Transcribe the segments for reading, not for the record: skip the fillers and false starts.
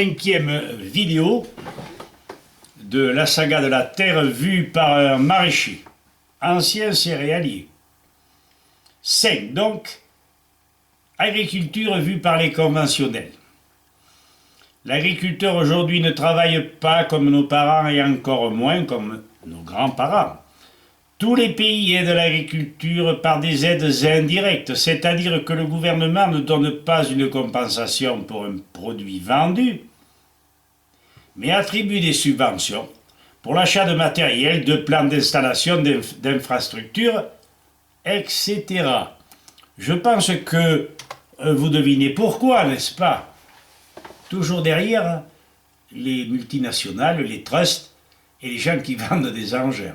Cinquième vidéo de la saga de la terre vue par un maraîcher, ancien céréalier. 5 donc, agriculture vue par les conventionnels. L'agriculteur aujourd'hui ne travaille pas comme nos parents et encore moins comme nos grands-parents. Tous les pays aident l'agriculture par des aides indirectes, c'est-à-dire que le gouvernement ne donne pas une compensation pour un produit vendu, mais attribue des subventions pour l'achat de matériel, de plans d'installation, d'infrastructures, etc. Je pense que vous devinez pourquoi, n'est-ce pas? Toujours derrière les multinationales, les trusts et les gens qui vendent des engins.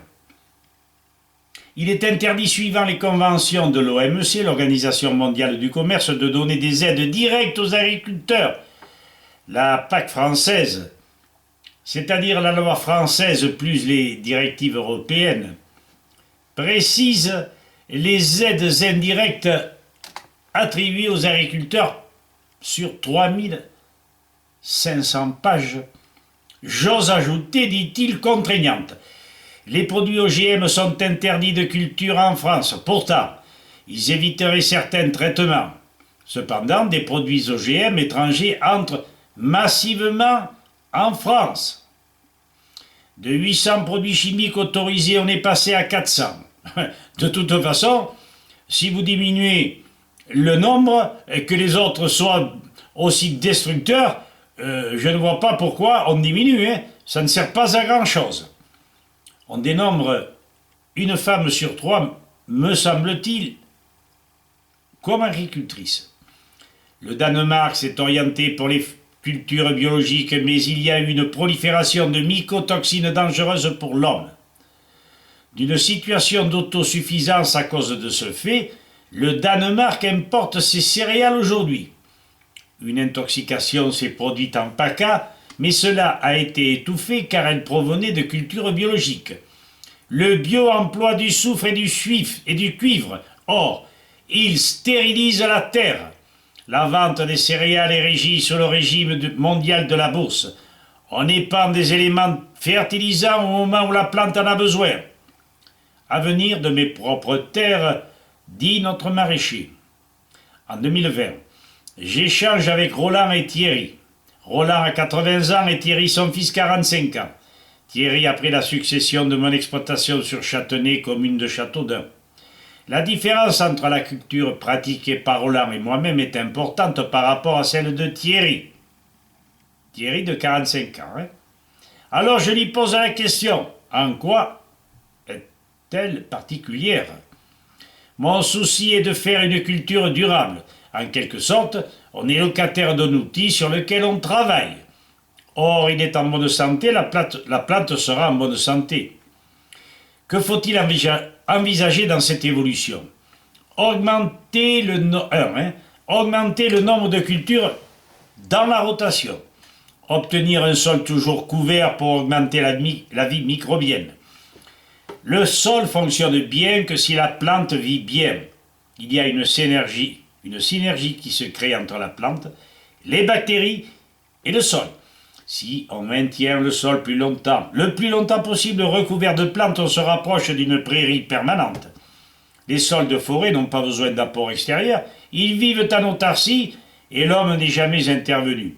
Il est interdit, suivant les conventions de l'OMC, l'Organisation mondiale du commerce, de donner des aides directes aux agriculteurs. La PAC française, c'est-à-dire la loi française plus les directives européennes, précise les aides indirectes attribuées aux agriculteurs sur 3500 pages. J'ose ajouter, dit-il, contraignantes. Les produits OGM sont interdits de culture en France. Pourtant, ils éviteraient certains traitements. Cependant, des produits OGM étrangers entrent massivement en France. De 800 produits chimiques autorisés, on est passé à 400. De toute façon, si vous diminuez le nombre et que les autres soient aussi destructeurs, je ne vois pas pourquoi on diminue. Ça ne sert pas à grand-chose. On dénombre une femme sur 3, me semble-t-il, comme agricultrice. Le Danemark s'est orienté pour les cultures biologiques, mais il y a eu une prolifération de mycotoxines dangereuses pour l'homme. D'une situation d'autosuffisance à cause de ce fait, le Danemark importe ses céréales aujourd'hui. Une intoxication s'est produite en PACA, mais cela a été étouffé car elle provenait de cultures biologiques. Le bio emploie du soufre et du cuivre. Or, il stérilise la terre. La vente des céréales est régie sur le régime mondial de la bourse. On épand des éléments fertilisants au moment où la plante en a besoin. Avenir de mes propres terres, dit notre maraîcher. En 2020, j'échange avec Roland et Thierry. Roland a 80 ans et Thierry son fils 45 ans. Thierry a pris la succession de mon exploitation sur Châtenay, commune de Châteaudun. La différence entre la culture pratiquée par Roland et moi-même est importante par rapport à celle de Thierry. Thierry de 45 ans. Alors je lui pose la question, en quoi est-elle particulière? Mon souci est de faire une culture durable. En quelque sorte, on est locataire d'un outil sur lequel on travaille. Or, il est en bonne santé, la plante sera en bonne santé. Que faut-il envisager dans cette évolution? Augmenter le nombre de cultures dans la rotation. Obtenir un sol toujours couvert pour augmenter la vie microbienne. Le sol fonctionne bien que si la plante vit bien. Il y a une synergie qui se crée entre la plante, les bactéries et le sol. Si on maintient le sol le plus longtemps possible recouvert de plantes, on se rapproche d'une prairie permanente. Les sols de forêt n'ont pas besoin d'apport extérieur, ils vivent en autarcie et l'homme n'est jamais intervenu.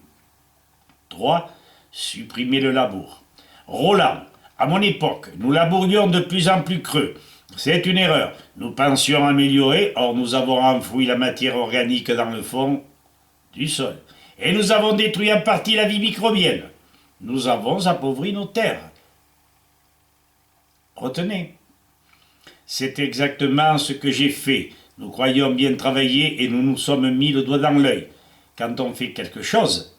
3. Supprimer le labour. Roland, à mon époque, nous labourions de plus en plus creux. C'est une erreur. Nous pensions améliorer, or nous avons enfoui la matière organique dans le fond du sol. Et nous avons détruit en partie la vie microbienne. Nous avons appauvri nos terres. Retenez, c'est exactement ce que j'ai fait. Nous croyons bien travailler et nous nous sommes mis le doigt dans l'œil. Quand on fait quelque chose,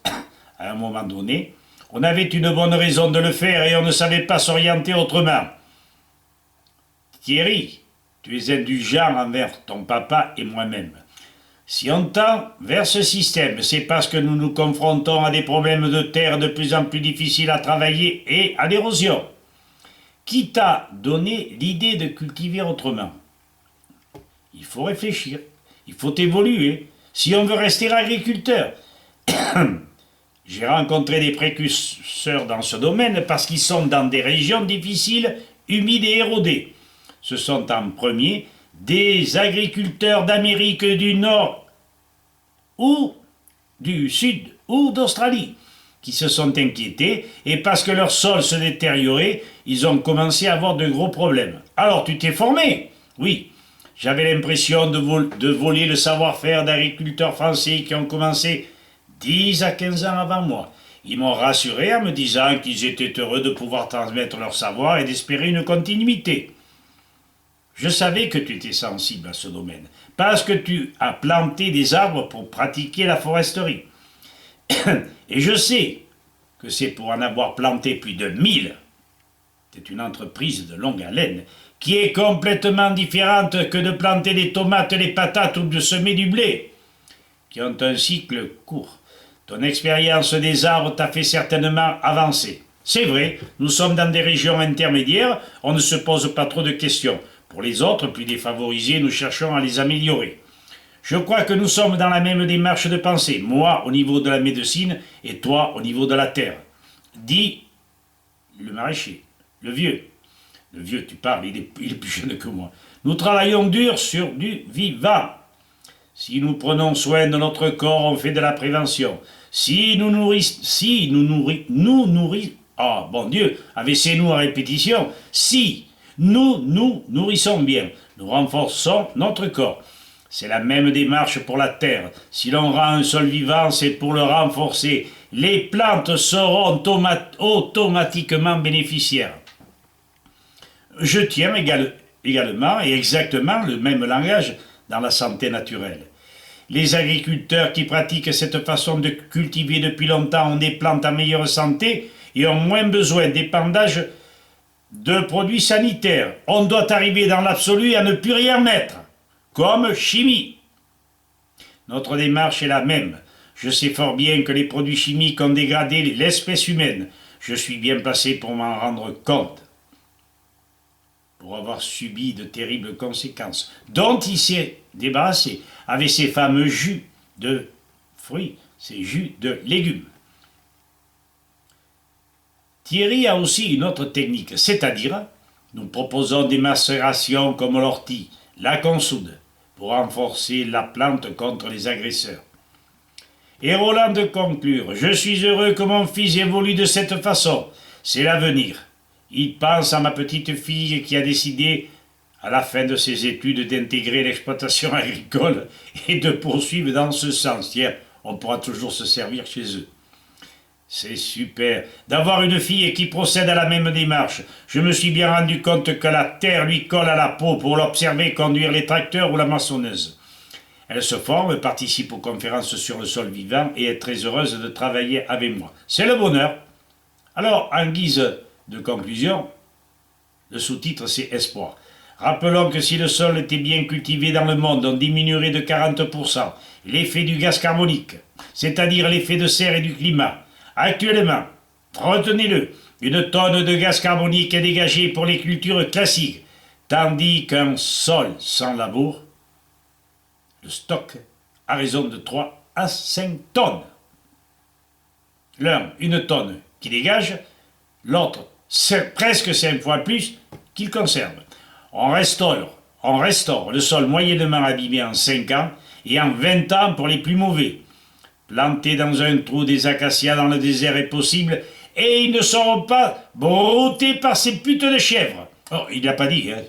à un moment donné, on avait une bonne raison de le faire et on ne savait pas s'orienter autrement. Thierry, tu es indulgent envers ton papa et moi-même. Si on tend vers ce système, c'est parce que nous nous confrontons à des problèmes de terre de plus en plus difficiles à travailler et à l'érosion. Qui t'a donné l'idée de cultiver autrement? Il faut réfléchir, il faut évoluer, si on veut rester agriculteur. J'ai rencontré des précurseurs dans ce domaine parce qu'ils sont dans des régions difficiles, humides et érodées. Ce sont en premier des agriculteurs d'Amérique du Nord ou du Sud ou d'Australie qui se sont inquiétés et parce que leur sol se détériorait, ils ont commencé à avoir de gros problèmes. Alors tu t'es formé? Oui. J'avais l'impression de voler le savoir-faire d'agriculteurs français qui ont commencé 10 à 15 ans avant moi. Ils m'ont rassuré en me disant qu'ils étaient heureux de pouvoir transmettre leur savoir et d'espérer une continuité. Je savais que tu étais sensible à ce domaine, parce que tu as planté des arbres pour pratiquer la foresterie. Et je sais que c'est pour en avoir planté plus de 1000. C'est une entreprise de longue haleine qui est complètement différente que de planter des tomates, des patates ou de semer du blé, qui ont un cycle court. Ton expérience des arbres t'a fait certainement avancer. C'est vrai, nous sommes dans des régions intermédiaires, on ne se pose pas trop de questions. Pour les autres, plus défavorisés, nous cherchons à les améliorer. Je crois que nous sommes dans la même démarche de pensée, moi au niveau de la médecine et toi au niveau de la terre. Dis le maraîcher, le vieux. Le vieux, tu parles, il est plus jeune que moi. Nous travaillons dur sur du vivant. Si nous prenons soin de notre corps, on fait de la prévention. Si nous nourrissons, ah, bon Dieu, AVC-nous à répétition. Si nous nourrissons bien, nous renforçons notre corps. C'est la même démarche pour la terre. Si l'on rend un sol vivant, c'est pour le renforcer. Les plantes seront automatiquement bénéficiaires. Je tiens également et exactement le même langage dans la santé naturelle. Les agriculteurs qui pratiquent cette façon de cultiver depuis longtemps ont des plantes en meilleure santé et ont moins besoin d'épandage de produits sanitaires. On doit arriver dans l'absolu à ne plus rien mettre, comme chimie. Notre démarche est la même. Je sais fort bien que les produits chimiques ont dégradé l'espèce humaine. Je suis bien placé pour m'en rendre compte, pour avoir subi de terribles conséquences, dont il s'est débarrassé avec ces fameux jus de fruits, ces jus de légumes. Thierry a aussi une autre technique, c'est-à-dire, nous proposons des macérations comme l'ortie, la consoude, pour renforcer la plante contre les agresseurs. Et Roland de conclure, je suis heureux que mon fils évolue de cette façon, c'est l'avenir. Il pense à ma petite fille qui a décidé, à la fin de ses études, d'intégrer l'exploitation agricole et de poursuivre dans ce sens. Tiens, on pourra toujours se servir chez eux. C'est super d'avoir une fille qui procède à la même démarche. Je me suis bien rendu compte que la terre lui colle à la peau pour l'observer conduire les tracteurs ou la moissonneuse. Elle se forme, participe aux conférences sur le sol vivant et est très heureuse de travailler avec moi. C'est le bonheur. Alors, en guise de conclusion, le sous-titre c'est Espoir. Rappelons que si le sol était bien cultivé dans le monde, on diminuerait de 40% l'effet du gaz carbonique, c'est-à-dire l'effet de serre et du climat. Actuellement, retenez-le, une tonne de gaz carbonique est dégagée pour les cultures classiques, tandis qu'un sol sans labour, le stock a raison de 3 à 5 tonnes. L'un, une tonne qui dégage, l'autre, c'est presque 5 fois plus qu'il conserve. On restaure le sol moyennement abîmé en 5 ans et en 20 ans pour les plus mauvais. Planter dans un trou des acacias dans le désert est possible et ils ne seront pas broutés par ces putes de chèvres. Oh, il n'a pas dit, hein.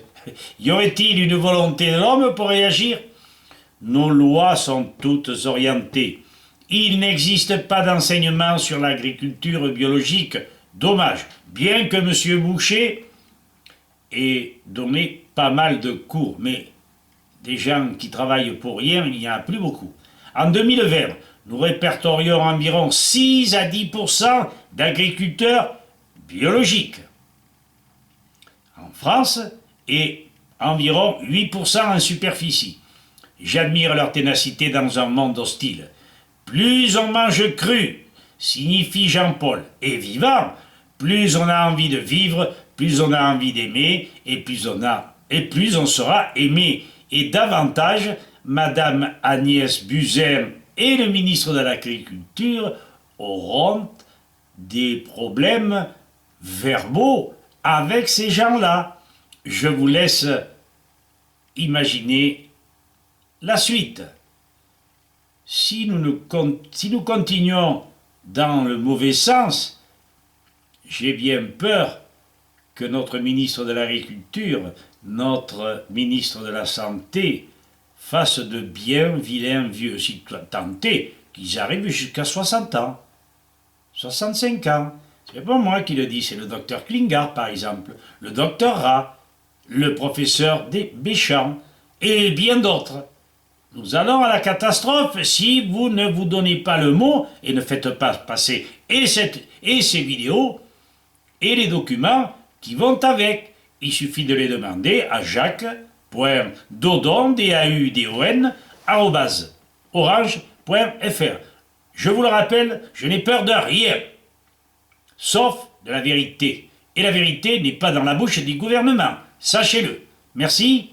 Y aurait-il une volonté de l'homme pour réagir? Nos lois sont toutes orientées. Il n'existe pas d'enseignement sur l'agriculture biologique. Dommage, bien que M. Boucher ait donné pas mal de cours, mais des gens qui travaillent pour rien, il n'y en a plus beaucoup. En 2020, nous répertorions environ 6 à 10% d'agriculteurs biologiques en France et environ 8% en superficie. J'admire leur ténacité dans un monde hostile. Plus on mange cru, signifie Jean-Paul, et vivant, plus on a envie de vivre, plus on a envie d'aimer, et plus on sera aimé. Et davantage, Madame Agnès Buzyn et le ministre de l'Agriculture auront des problèmes verbaux avec ces gens-là. Je vous laisse imaginer la suite. Si nous continuons dans le mauvais sens, j'ai bien peur que notre ministre de l'Agriculture, notre ministre de la Santé, fassent de bien vilains vieux, si tant est qu'ils arrivent jusqu'à 60 ans, 65 ans. C'est pas moi qui le dis, c'est le docteur Klingard par exemple, le docteur Ra, le professeur Béchamp et bien d'autres. Nous allons à la catastrophe si vous ne vous donnez pas le mot et ne faites pas passer et ces vidéos et les documents qui vont avec. Il suffit de les demander à jacques.dodon, DAUDON, @orange.fr. Je vous le rappelle, je n'ai peur de rien, sauf de la vérité. Et la vérité n'est pas dans la bouche du gouvernement. Sachez-le. Merci.